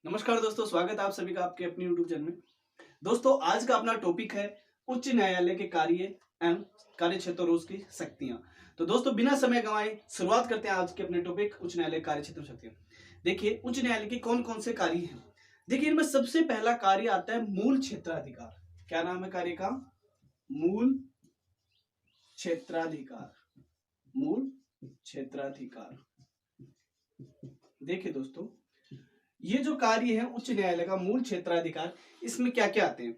नमस्कार दोस्तों, स्वागत है आप सभी का आपके अपने YouTube चैनल में। दोस्तों, आज का अपना टॉपिक है उच्च न्यायालय के कार्य एवं कार्य क्षेत्र और उसकी शक्तियां। तो दोस्तों, बिना समय गंवाए शुरुआत करते हैं आज के अपने टॉपिक उच्च न्यायालय कार्य क्षेत्र और शक्तियां। देखिए, उच्च न्यायालय के कौन कौन से कार्य हैं। देखिए, इनमें सबसे पहला कार्य आता है मूल क्षेत्राधिकार। क्या नाम है कार्य का? मूल क्षेत्राधिकार। मूल क्षेत्राधिकार। देखिए दोस्तों, ये जो कार्य है उच्च न्यायालय का मूल क्षेत्राधिकार, इसमें क्या क्या आते हैं।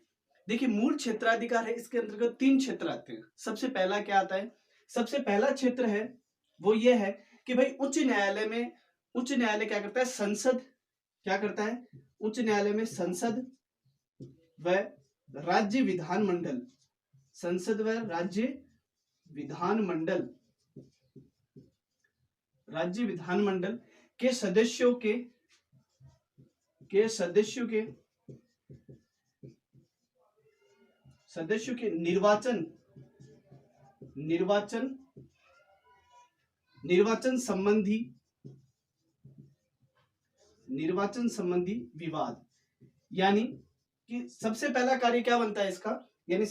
देखिए, मूल क्षेत्राधिकार है, इसके अंतर्गत 3 क्षेत्र आते हैं। सबसे पहला क्या आता है? सबसे पहला क्षेत्र है वो ये है कि भाई उच्च न्यायालय क्या करता है? संसद क्या करता है? उच्च न्यायालय में संसद व राज्य विधानमंडल, संसद व विधानमंडल राज्य विधानमंडल के सदस्यों के निर्वाचन संबंधी विवाद। यानी कि सबसे पहला कार्य क्या बनता है इसका, यानी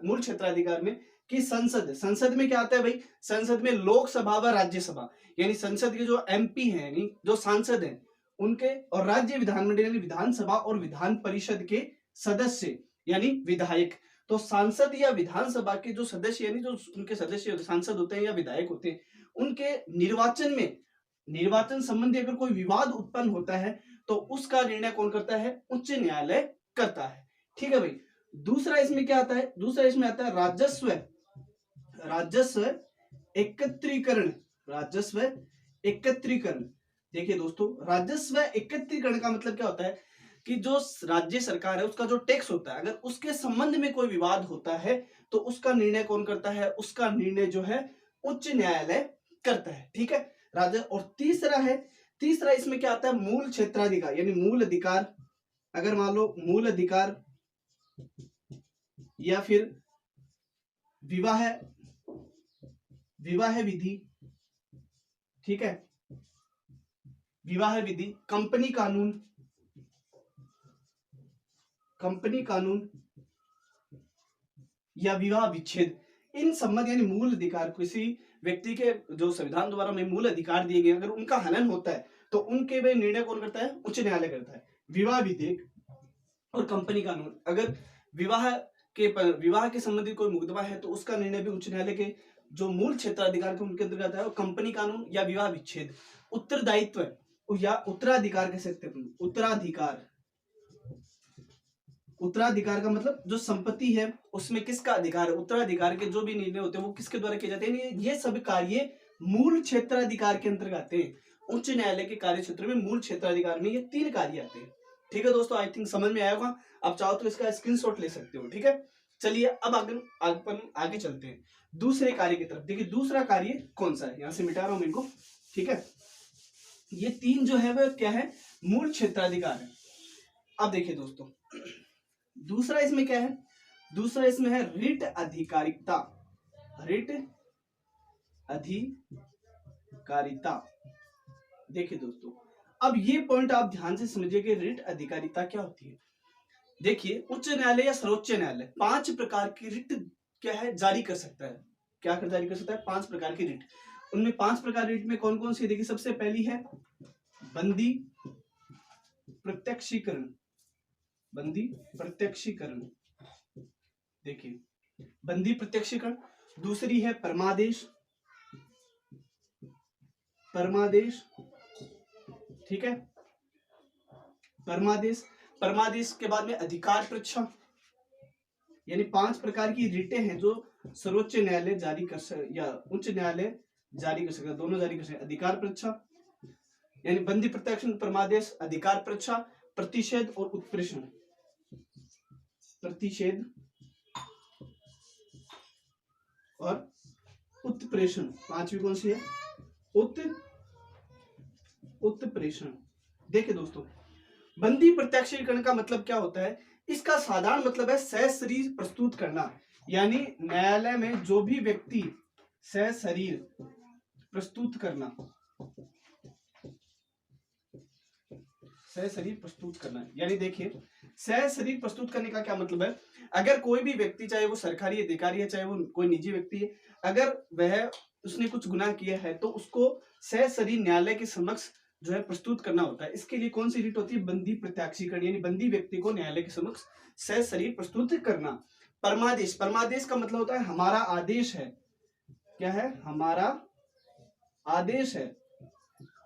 मूल क्षेत्राधिकार में कि संसद में क्या आता है भाई? संसद में लोकसभा व राज्यसभा, यानी संसद के जो एमपी हैं, यानी जो सांसद हैं उनके, और राज्य विधानमंडल यानी विधानसभा और विधान परिषद के सदस्य यानी विधायक। तो सांसद या विधानसभा के जो सदस्य यानी जो उनके सदस्य सांसद होते हैं या विधायक होते हैं, उनके निर्वाचन संबंधी अगर कोई विवाद उत्पन्न होता है तो उसका निर्णय कौन करता है? उच्च न्यायालय करता है। ठीक है भाई। दूसरा इसमें क्या आता है? दूसरा इसमें आता है राजस्व एकत्रीकरण। देखिए दोस्तों, राजस्व एकत्रीकरण का मतलब क्या होता है कि जो राज्य सरकार है उसका जो टैक्स होता है, अगर उसके संबंध में कोई विवाद होता है तो उसका निर्णय कौन करता है? उसका निर्णय जो है उच्च न्यायालय करता है। ठीक है, और तीसरा इसमें क्या आता है? मूल क्षेत्राधिकार, यानी मूल अधिकार। अगर मान लो मूल अधिकार या फिर विवाह विधि, ठीक है, विवाह विधि, कंपनी कानून या विवाह विच्छेद, इन संबंध यानी मूल अधिकार, किसी व्यक्ति के जो संविधान द्वारा में मूल अधिकार दिए गए, अगर उनका हनन होता है तो उनके वे निर्णय कौन करता है? उच्च न्यायालय करता है। विवाह विधेयक और कंपनी कानून, अगर विवाह के संबंधित कोई मुकदमा है तो उसका निर्णय भी उच्च न्यायालय के जो मूल क्षेत्राधिकार के उनके अंतर्गत है, कंपनी कानून या विवाह विच्छेद। उत्तरदायित्व या उत्तराधिकार कह सकते हैं। उत्तराधिकार का मतलब जो संपत्ति है उसमें किसका अधिकार है? उत्तराधिकार के जो भी निर्णय होते हैं वो किसके द्वारा किए जाते हैं? ये सब कार्य मूल क्षेत्राधिकार के अंतर्गत आते हैं। उच्च न्यायालय के कार्य क्षेत्र में मूल क्षेत्राधिकार में ये 3 कार्य आते हैं। ठीक है दोस्तों, आई थिंक समझ में आया होगा। आप चाहो तो इसका स्क्रीनशॉट ले सकते हो। ठीक है, चलिए अब आगे चलते हैं दूसरे कार्य की तरफ। देखिए, दूसरा कार्य कौन सा है, यहां से मिटा रहा हूं मैं इनको। ठीक है, ये 3 जो है वह क्या है? मूल क्षेत्राधिकार है। अब देखिए दोस्तों, दूसरा इसमें क्या है? दूसरा इसमें है रिट अधिकारिता। देखिए दोस्तों, अब ये पॉइंट आप ध्यान से समझिए कि रिट अधिकारिता क्या होती है। देखिए, उच्च न्यायालय या सर्वोच्च न्यायालय 5 प्रकार की रिट क्या है? जारी कर सकता है। क्या जारी कर सकता है? 5 प्रकार की रिट। उनमें 5 प्रकार रिट में कौन कौन सी? देखिए, सबसे पहली है बंदी प्रत्यक्षीकरण। देखिए, बंदी प्रत्यक्षीकरण। दूसरी है परमादेश। ठीक है, परमादेश के बाद में अधिकार परीक्षा। यानी 5 प्रकार की रिटें हैं जो सर्वोच्च न्यायालय जारी कर या उच्च न्यायालय जारी कर सकता है, दोनों जारी कर सकते हैं। अधिकार परीक्षा यानी बंदी प्रत्यक्ष, परमादेश, अधिकार परीक्षा, प्रतिषेध और उत्प्रेषण। प्रतिषेध और उत्प्रेषण। 5वीं कौन सी है? उत्प्रेषण। देखिए दोस्तों, बंदी प्रत्यक्षीकरण का मतलब क्या होता है? इसका साधारण मतलब है सशरीर प्रस्तुत करना। यानी न्यायालय में जो भी व्यक्ति सशरीर प्रस्तुत करना, सहशरीर प्रस्तुत करना, यानी देखिए सहशरीर प्रस्तुत करने का क्या मतलब है, अगर कोई भी व्यक्ति, चाहे वो सरकारी अधिकारी है चाहे वो कोई निजी व्यक्ति है, अगर वह उसने कुछ गुनाह किया है तो उसको सहशरीर न्यायालय के समक्ष जो है प्रस्तुत करना होता है। इसके लिए कौन सी रिट होती है, बंदी प्रत्याक्षीकरण, यानी बंदी व्यक्ति को न्यायालय के समक्ष सहशरीर प्रस्तुत करना। परमादेश, परमादेश का मतलब होता है हमारा आदेश है, क्या है, हमारा आदेश है।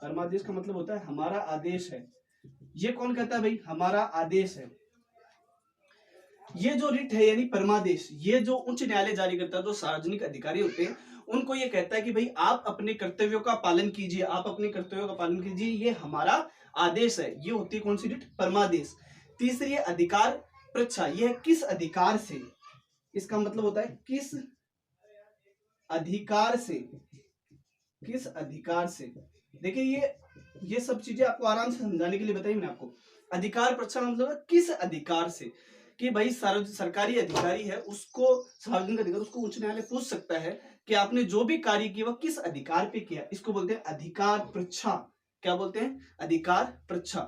परमादेश का मतलब होता है हमारा आदेश है। ये कौन कहता है भाई, हमारा आदेश है। ये जो रिट है यानी परमादेश, ये जो उच्च न्यायालय जारी करता है, जो सार्वजनिक अधिकारी होते हैं उनको ये कहता है कि भाई आप अपने कर्तव्यों का पालन कीजिए, आप अपने कर्तव्यों का पालन कीजिए, ये हमारा आदेश है। ये होती है कौन सी रिट, परमादेश। तीसरी है अधिकार पृच्छा, ये किस अधिकार से, इसका मतलब होता है किस अधिकार से, किस अधिकार से। देखिए ये सब चीजें आपको आराम से समझाने के लिए बताई मैंने आपको। अधिकार पृच्छा मतलब किस अधिकार से, कि भाई सरकारी अधिकारी है उसको, सार्वजनिक अधिकारी, उसको उच्च न्यायालय पूछ सकता है कि आपने जो भी कार्य किया वो किस अधिकार पे किया, इसको बोलते हैं अधिकार पृच्छा। क्या बोलते हैं, अधिकार पृच्छा।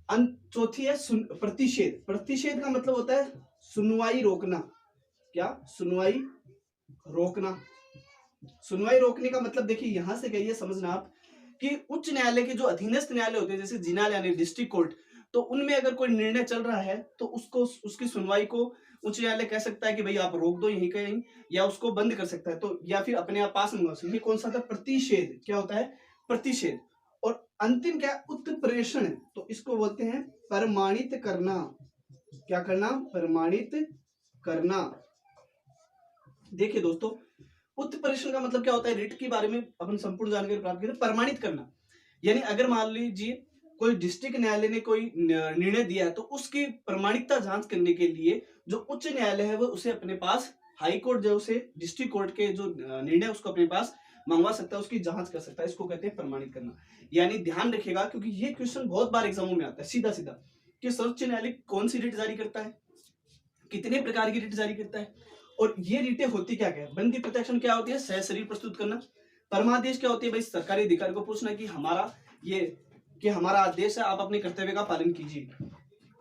चौथी है प्रतिषेध। प्रतिषेध का मतलब होता है सुनवाई रोकना। क्या, सुनवाई रोकना। सुनवाई रोकने का मतलब देखिए यहां से कहिए समझना आप कि उच्च न्यायालय के जो अधीनस्थ न्यायालय होते हैं जैसे जिला न्यायालय, डिस्ट्रिक्ट कोर्ट, तो उनमें अगर कोई निर्णय चल रहा है तो उसको, उसकी सुनवाई को उच्च न्यायालय कह सकता है कि भाई आप रोक दो यहीं कहीं, या उसको बंद कर सकता है, तो या फिर अपने आप पास मंगवा सकता है। ये कौन सा था, प्रतिषेध। क्या होता है, प्रतिषेध। और अंतिम क्या, उत्प्रेषण, तो इसको बोलते हैं प्रमाणित करना। क्या करना, प्रमाणित करना। देखिए दोस्तों, उत्प्रेषण का मतलब क्या होता है, रिट के बारे में अपन संपूर्ण जानकारी प्राप्त करें। प्रमाणित करना यानी अगर मान लीजिए कोई डिस्ट्रिक्ट न्यायालय ने कोई निर्णय दिया है तो उसकी प्रमाणिकता जांच करने के लिए जो उच्च न्यायालय है वो उसे अपने पास, हाई कोर्ट जो उसे डिस्ट्रिक्ट कोर्ट के जो निर्णय उसको अपने पास मंगवा सकता है, उसकी जांच कर सकता है, इसको कहते हैं प्रमाणित करना। यानी ध्यान रखिएगा क्योंकि ये क्वेश्चन बहुत बार एग्जामों में आता है सीधा सीधा, कि सर्वोच्च न्यायालय कौन सी रिट जारी करता है, कितने प्रकार की रिट जारी करता है, और ये रिटें होती क्या क्या, बंदी प्रत्याक्षण क्या होती है, सहशरीर प्रस्तुत करना। परमादेश क्या होती है, भाई सरकारी अधिकारी को पूछना कि हमारा ये, कि हमारा आदेश है, आप अपने कर्तव्य का पालन कीजिए।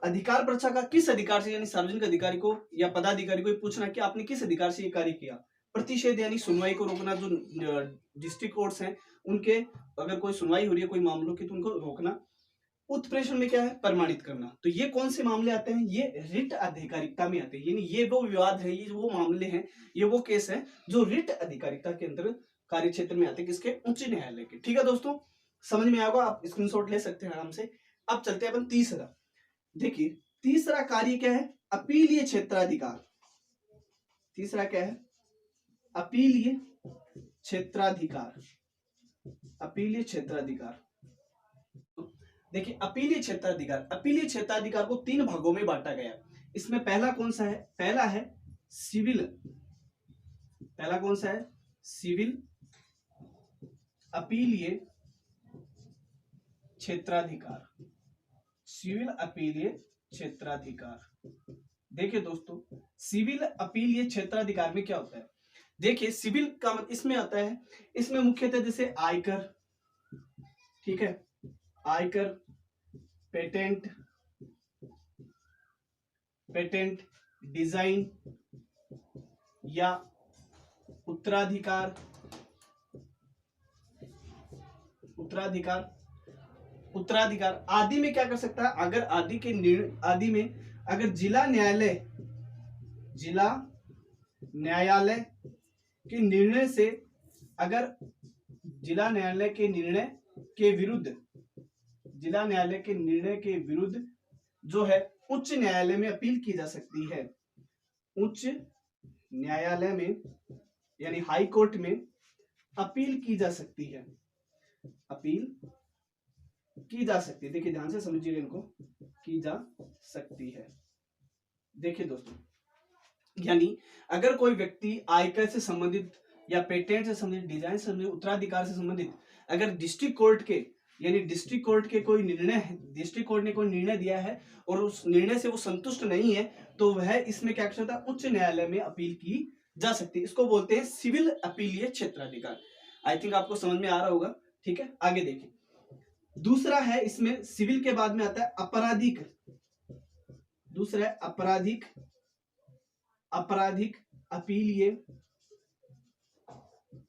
अधिकार परीक्षा का किस अधिकार से, यानी सार्वजनिक अधिकारी को या पदाधिकारी को पूछना कि आपने किस अधिकार से ये कार्य किया। प्रतिषेध यानी सुनवाई को रोकना, जो डिस्ट्रिक्ट कोर्ट्स हैं उनके अगर कोई सुनवाई हो रही है कोई मामलों की तो उनको रोकना। उत्प्रेषण में क्या है, प्रमाणित करना। तो ये कौन से मामले आते हैं, ये रिट आधिकारिकता में आते हैं, यानी ये वो विवाद है, ये वो मामले हैं, ये वो केस है जो रिट आधिकारिकता के अंतर्गत कार्य क्षेत्र में आते हैं, किसके, उच्च न्यायालय के। ठीक है दोस्तों, समझ में आएगा, आप स्क्रीनशॉट ले सकते हैं आराम से। अब चलते हैं अपन तीसरा। देखिए तीसरा कार्य क्या है, अपीलीय क्षेत्राधिकार। तीसरा क्या है, अपीलीय क्षेत्राधिकार। अपीलीय क्षेत्राधिकार। देखिए अपीलीय क्षेत्राधिकार, अपीलीय क्षेत्राधिकार को 3 भागों में बांटा गया। इसमें पहला कौन सा है, पहला है सिविल। पहला कौन सा है, सिविल अपीलीय क्षेत्राधिकार। सिविल अपीलीय क्षेत्राधिकार। देखिए दोस्तों, सिविल अपीलीय क्षेत्राधिकार में क्या होता है, देखिए सिविल का मतलब इसमें आता है, इसमें मुख्यतः जैसे आयकर, ठीक है, आयकर, पेटेंट, पेटेंट डिजाइन या उत्तराधिकार, उत्तराधिकार, उत्तराधिकार आदि में क्या कर सकता है, अगर आदि के आदि में अगर जिला न्यायालय, जिला न्यायालय के निर्णय से, अगर जिला न्यायालय के निर्णय के विरुद्ध, जिला न्यायालय के निर्णय के विरुद्ध जो है उच्च न्यायालय में अपील की जा सकती है। उच्च न्यायालय में यानी हाई कोर्ट में अपील की जा सकती है, अपील की जा सकती है। देखिए ध्यान से समझिएगा इनको, की जा सकती है। देखिए दोस्तों, यानी अगर कोई व्यक्ति आयकर से संबंधित या पेटेंट से संबंधित, डिजाइन से संबंधित, उत्तराधिकार से संबंधित अगर डिस्ट्रिक्ट कोर्ट के, यानी डिस्ट्रिक्ट कोर्ट के कोई निर्णय है, डिस्ट्रिक्ट कोर्ट ने कोई निर्णय दिया है और उस निर्णय से वो संतुष्ट नहीं है, तो वह इसमें क्या कर सकता है, उच्च न्यायालय में अपील की जा सकती है। इसको बोलते हैं सिविल अपीलीय क्षेत्राधिकार। आई थिंक आपको समझ में आ रहा होगा। ठीक है, आगे देखिए, दूसरा है इसमें सिविल के बाद में आता है आपराधिक, दूसरा है आपराधिक, आपराधिक अपीलीय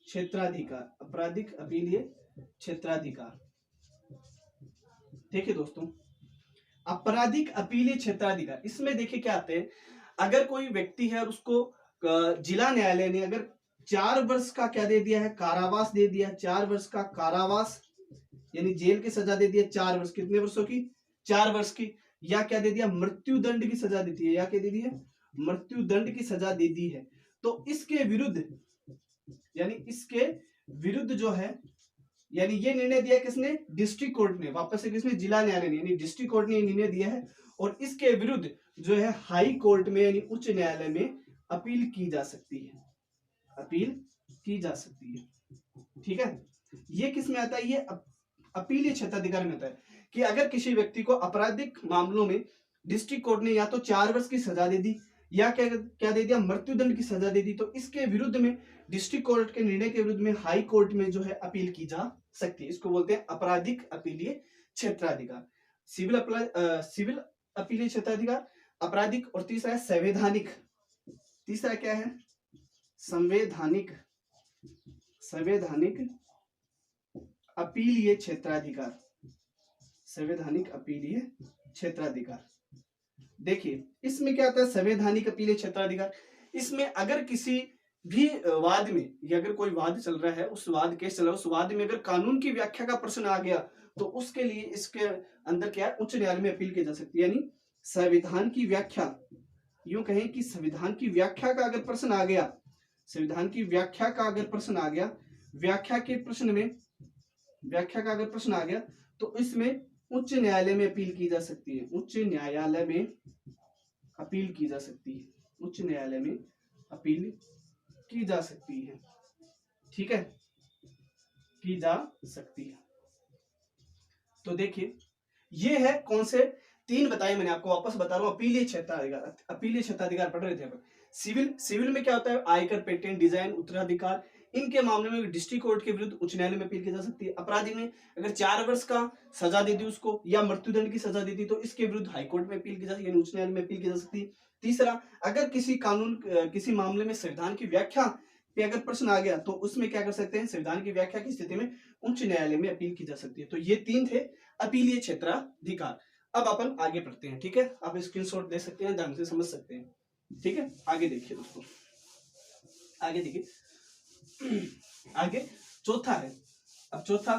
क्षेत्राधिकार, आपराधिक अपीलीय क्षेत्राधिकार। देखिए दोस्तों, आपराधिक अपीलीय क्षेत्राधिकार, इसमें देखिए क्या आते हैं, अगर कोई व्यक्ति है और उसको जिला न्यायालय ने अगर 4 वर्ष का क्या दे दिया है, कारावास दे दिया, 4 वर्ष का कारावास यानी जेल की सजा दे दिया 4 वर्ष, कितने वर्षों की, 4 वर्ष की, या क्या दे दिया, मृत्यु दंड की सजा देती है, या क्या दे दी है, मृत्यु दंड की सजा दे दी है, तो इसके विरुद्ध, यानी इसके विरुद्ध जो है, यानी ये निर्णय दिया किसने, डिस्ट्रिक्ट कोर्ट ने, वापस से किसने, जिला न्यायालय ने, यानी डिस्ट्रिक्ट कोर्ट ने निर्णय दिया है, और इसके विरुद्ध जो है हाई कोर्ट में यानी उच्च न्यायालय में अपील की जा सकती है, अपील की जा सकती है। ठीक है, ये किस में आता है, ये अपीलीय क्षेत्राधिकार में आता है कि अगर किसी व्यक्ति को आपराधिक मामलों में डिस्ट्रिक्ट कोर्ट ने या तो 4 वर्ष की सजा दे दी या क्या क्या दे दिया, मृत्युदंड की सजा दे दी, तो इसके विरुद्ध में डिस्ट्रिक्ट कोर्ट के निर्णय के विरुद्ध में हाई कोर्ट में जो है अपील की जा सकती है। इसको बोलते हैं आपराधिक अपीलीय क्षेत्राधिकार, सिविल अपीलीय क्षेत्राधिकार, आपराधिक, और तीसरा है संवैधानिक, तीसरा क्या है, संवैधानिक, संवैधानिक अपीलीय क्षेत्राधिकार, संवैधानिक अपीलीय क्षेत्राधिकार। देखिए इसमें क्या आता है, संवैधानिक अपीलीय क्षेत्राधिकार, इसमें अगर किसी भी वाद में, या अगर कोई वाद चल रहा है, उस वाद केस चल रहा है, उस वाद में अगर कानून की व्याख्या का प्रश्न आ गया, तो उसके लिए इसके अंदर क्या है, उच्च न्यायालय में अपील की जा सकती है, यानी संविधान की व्याख्या, यूं कहें कि संविधान की व्याख्या का अगर प्रश्न आ गया, संविधान की व्याख्या का अगर प्रश्न आ गया, व्याख्या के प्रश्न में, व्याख्या का अगर प्रश्न आ गया, तो इसमें उच्च न्यायालय में अपील की जा सकती है, उच्च न्यायालय में अपील की जा सकती है, उच्च न्यायालय में अपील की जा सकती है। ठीक है, की जा सकती है। तो देखिए ये है कौन से 3 बताए मैंने आपको, वापस बता रहा हूं, अपीलीय क्षेत्राधिकार, अपीलीय क्षेत्राधिकार पढ़ रहे थे अपन। सिविल में क्या होता है, आयकर, पेटेंट, डिजाइन, उत्तराधिकार, इनके मामले में डिस्ट्रिक्ट कोर्ट के विरुद्ध उच्च न्यायालय में अपील की जा सकती है। अपराधी में अगर 4 वर्ष का सजा दे दी उसको या मृत्युदंड की सजा दे दी, तो इसके विरुद्ध हाईकोर्ट में अपील की जा सकती है, उच्च न्यायालय में अपील की जा सकती है। तीसरा, अगर किसी कानून किसी मामले में संविधान की व्याख्या पे अगर प्रश्न आ गया, तो उसमें क्या कर सकते हैं, संविधान की व्याख्या की स्थिति में उच्च न्यायालय में अपील की जा सकती है। तो ये 3 थे अपीलीय क्षेत्राधिकार। अब अपन आगे बढ़ते हैं। ठीक है, आप स्क्रीनशॉट दे सकते हैं, ढंग से समझ सकते हैं। ठीक है, आगे देखिए दोस्तों, आगे देखिए, आगे चौथा है। अब चौथा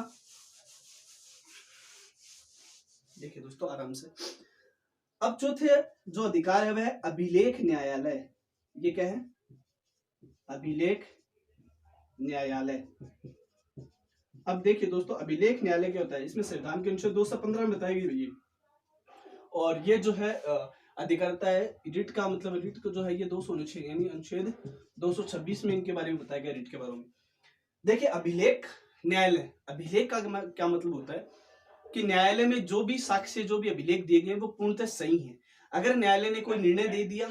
देखिए दोस्तों आराम से, अब चौथे जो अधिकार है वह है अभिलेख न्यायालय। ये क्या है, अभिलेख न्यायालय। अब देखिए दोस्तों, अभिलेख न्यायालय क्या होता है, इसमें संविधान के अनुच्छेद 215 में बताई गई है, और ये जो है अधिकारता है रिट का, मतलब रिट को जो है ये 200 अनुच्छेद, यानी अनुच्छेद 226 में इनके बारे में बताया गया रिट के बारे में। देखिए अभिलेख न्यायालय, अभिलेख का क्या मतलब होता है कि न्यायालय में जो भी साक्ष्य, जो भी अभिलेख दिए गए वो पूर्णतः सही है। अगर न्यायालय ने कोई निर्णय दे दिया,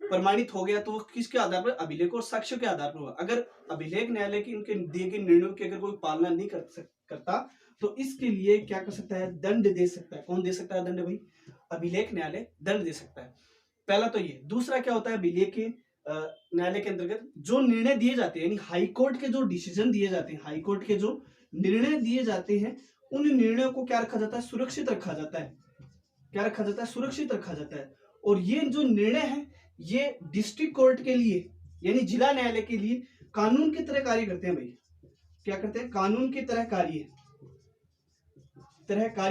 प्रमाणित हो गया, तो वो किसके आधार पर, अभिलेख और साक्ष्य के आधार पर होगा। अगर अभिलेख न्यायालय की इनके दिए गए निर्णयों की अगर कोई पालना नहीं करता, तो इसके लिए क्या कर सकता है, दंड दे सकता है। कौन दे सकता है दंड, भाई अभिलेख न्यायालय दंड दे सकता है। पहला तो ये। दूसरा क्या होता है, अभिलेख के न्यायालय के अंतर्गत जो निर्णय दिए जाते हैं, यानी हाईकोर्ट के जो डिसीजन दिए जाते हैं, हाईकोर्ट के जो निर्णय दिए जाते हैं, उन निर्णयों को क्या रखा जाता है, सुरक्षित रखा जाता है। क्या रखा जाता है, सुरक्षित रखा जाता है। और ये जो निर्णय है ये डिस्ट्रिक्ट कोर्ट के लिए, यानी जिला न्यायालय के लिए कानून की तरह कार्य करते हैं। भाई क्या करते हैं, कानून की तरह कार्य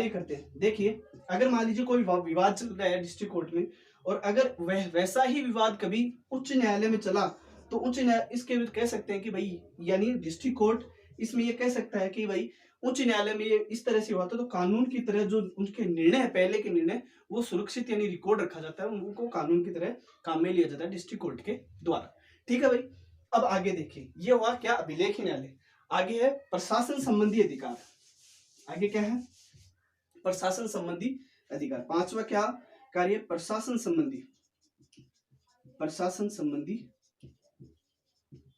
करते हैं। देखिए अगर मान लीजिए कोई विवाद चल रहा है डिस्ट्रिक्ट कोर्ट में, और अगर वैसा ही विवाद कभी उच्च न्यायालय में चला, तो उच्च न्यायालय इसके विरुद्ध कह सकते हैं कि भाई, यानी डिस्ट्रिक्ट कोर्ट इसमें ये कह सकता है कि भाई उच्च न्यायालय में ये इस तरह से हुआ था, तो कानून की तरह जो उनके निर्णय है, पहले के निर्णय, वो सुरक्षित यानी रिकॉर्ड रखा जाता है, उनको कानून की तरह काम में लिया जाता है डिस्ट्रिक्ट कोर्ट के द्वारा। ठीक है भाई, अब आगे देखिए, ये हुआ क्या, अभिलेख न्यायालय। आगे है प्रशासन संबंधी अधिकार। आगे क्या है, प्रशासन संबंधी अधिकार। 5वां क्या कार्य, प्रशासन संबंधी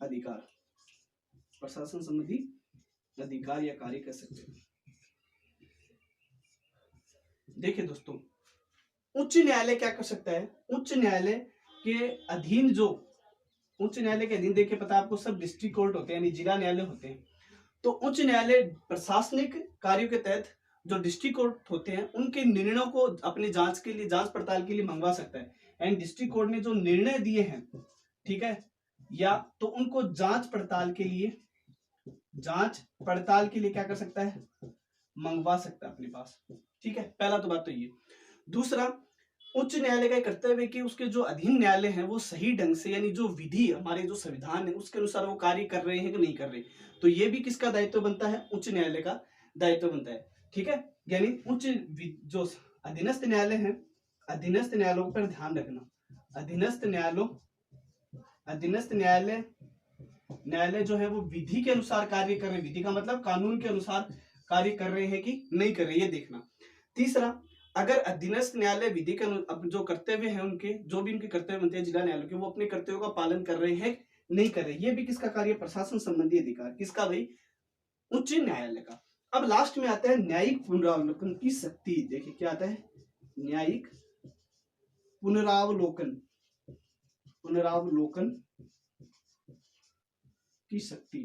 अधिकार, प्रशासन संबंधी अधिकार या कार्य कह सकते हैं। देखिए दोस्तों, उच्च न्यायालय क्या कर सकता है? उच्च न्यायालय के अधीन जो उच्च न्यायालय के अधीन, देखिए पता है आपको, सब डिस्ट्रिक्ट कोर्ट होते हैं यानी जिला न्यायालय होते हैं। तो उच्च न्यायालय प्रशासनिक कार्यों के तहत जो डिस्ट्रिक्ट कोर्ट होते हैं उनके निर्णयों को अपनी जांच के लिए, जांच पड़ताल के लिए मंगवा सकता है। एंड डिस्ट्रिक्ट कोर्ट ने जो निर्णय दिए हैं, ठीक है, या तो उनको जांच पड़ताल के लिए क्या कर सकता है? मंगवा सकता है अपने पास। ठीक है, पहला तो बात तो ये। दूसरा, उच्च न्यायालय का कर्तव्य है कि उसके जो अधीन न्यायालय हैं वो सही ढंग से, यानी जो विधि, हमारे जो संविधान है उसके अनुसार वो कार्य कर रहे हैं कि नहीं कर रहे। तो ये भी किसका दायित्व बनता है? उच्च न्यायालय का दायित्व बनता है। ठीक है, यानी जो अधीनस्थ न्यायालय है, अधीनस्थ न्यायालयों पर ध्यान रखना। अधीनस्थ न्यायालय जो है वो विधि के अनुसार कार्य कर रहे हैं। विधि का मतलब कानून के अनुसार कार्य कर रहे हैं कि नहीं कर रहे, ये देखना। तीसरा, अगर अधीनस्थ न्यायालय विधि के जो कर्तव्य है उनके, जो भी उनके कर्तव्य बनते हैं जिला न्यायालय के, वो अपने कर्तव्यों का पालन कर रहे हैं नहीं कर रहे, ये भी किसका कार्य? प्रशासन संबंधी अधिकार। किसका भाई? उच्च न्यायालय का। अब लास्ट में आता है न्यायिक पुनरावलोकन की शक्ति। देखिए क्या आता है? न्यायिक पुनरावलोकन की शक्ति।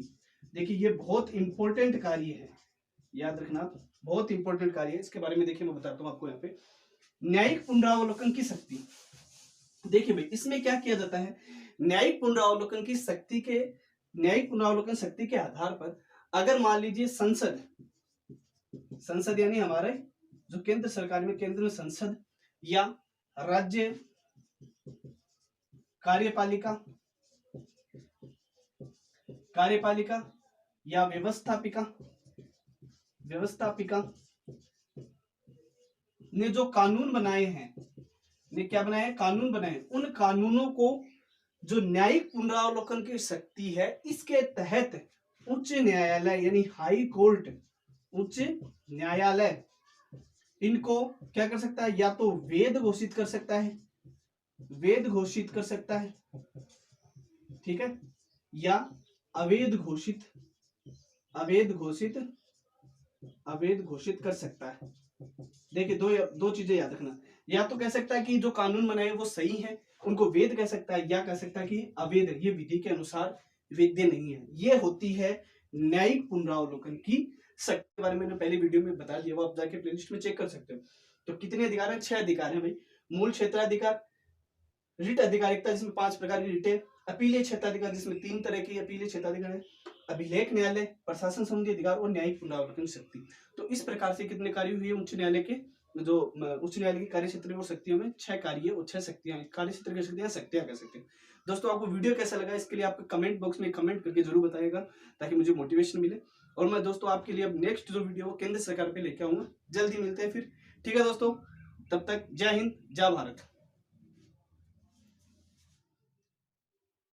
देखिए ये बहुत इंपॉर्टेंट कार्य है, याद रखना, बहुत इंपॉर्टेंट कार्य है। इसके बारे में देखिए मैं बताता हूं आपको। यहाँ पे न्यायिक पुनरावलोकन की शक्ति, देखिए भाई इसमें क्या किया जाता है? न्यायिक पुनरावलोकन शक्ति के आधार पर, अगर मान लीजिए संसद यानी हमारे जो केंद्र सरकार में, केंद्र में संसद या राज्य कार्यपालिका या व्यवस्थापिका ने जो कानून बनाए हैं, ने क्या बनाए? कानून बनाए। उन कानूनों को जो न्यायिक पुनरावलोकन की शक्ति है, इसके तहत उच्च न्यायालय यानी हाई कोर्ट, उच्च न्यायालय इनको क्या कर सकता है? या तो वैध घोषित कर सकता है, ठीक है, या अवैध घोषित कर सकता है। देखिए दो चीजें याद रखना। या तो कह सकता है कि जो कानून बनाए वो सही है, उनको वैध कह सकता है, या कह सकता है कि अवैध, ये विधि के अनुसार वैध नहीं है। ये होती है न्यायिक पुनरावलोकन की शक्ति के बारे में मैंने पहली वीडियो में बता दिया, वो आप जाके प्लेलिस्ट में चेक कर सकते हो। तो कितने अधिकार हैं? 6 अधिकार हैं भाई। मूल क्षेत्राधिकार, रिट अधिकारिकता जिसमें 5 प्रकार की रिट है, अपीलीय क्षेत्राधिकार जिसमें 3 तरह की अपीलीय क्षेत्राधिकार है, अभिलेख न्यायालय, प्रशासन संबंधी अधिकार और न्यायिक पुनरावलोकन शक्ति। तो इस प्रकार से कितने कार्य हुए उच्च न्यायालय के? जो उच्च न्यायालय के कार्य क्षेत्र और शक्तियों में 6 कार्य और 6 शक्तियां, कार्य क्षेत्र की शक्तियां कह सकते हैं। दोस्तों आपको वीडियो कैसा लगा इसके लिए आपको कमेंट बॉक्स में कमेंट करके जरूर बताइएगा, ताकि मुझे मोटिवेशन मिले। और मैं दोस्तों आपके लिए अब नेक्स्ट जो वीडियो केंद्र सरकार पे लेके आऊंगा। जल्दी मिलते हैं फिर, ठीक है दोस्तों, तब तक जय हिंद, जय भारत।